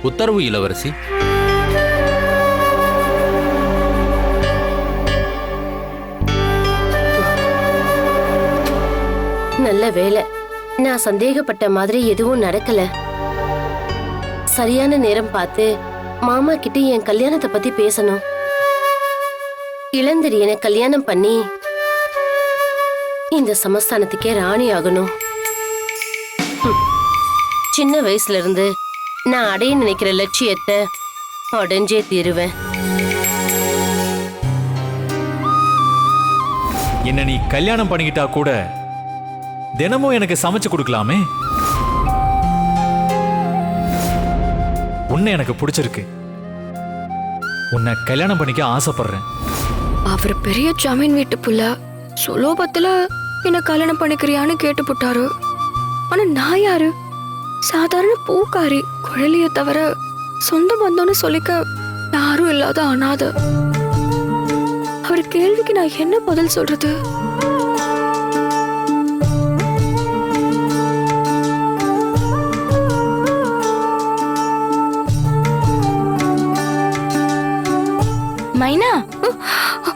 உத்தரவு இளவரசி. நல்ல வேலை, நான் சந்தேகப்பட்ட மாதிரி எதுவும் நடக்கல. சரியான நேரம் பார்த்து மாமா கிட்ட என் கல்யாணத்தை பத்தி பேசணும். இளந்தரியனை கல்யாணம் பண்ணி இந்த சமஸ்தானத்துக்கே ராணி ஆகணும். சின்ன வயசுல இருந்து நான் அடைய நினைக்கிற லட்சியத்தை அடைஞ்சே தீருவேன். என்ன நீ கல்யாணம் பண்ணிக்கிட்டா கூட தினமும் எனக்கு சமைச்சு கொடுக்கலாமே. உன்னை எனக்கு பிடிச்சிருக்கு. உன்னை கல்யாணம் பண்ணிக்க ஆசைப்படுறேன். அவர் பெரிய ஜமீன் வீட்டு புள்ள சுலோபத்துல என்ன கல்யாணம் பண்ணிக்கிறியான்னு கேட்டு போட்டாரு. ஆனா நான் யாரு? சாதாரண பூக்காரி. குழலிய தவிர சொந்த பந்தம்னு சொல்லிக்க யாரும் இல்லாத அனாத. அவர் கேள்விக்கு நான் என்ன பதில் சொல்றது? மைனா,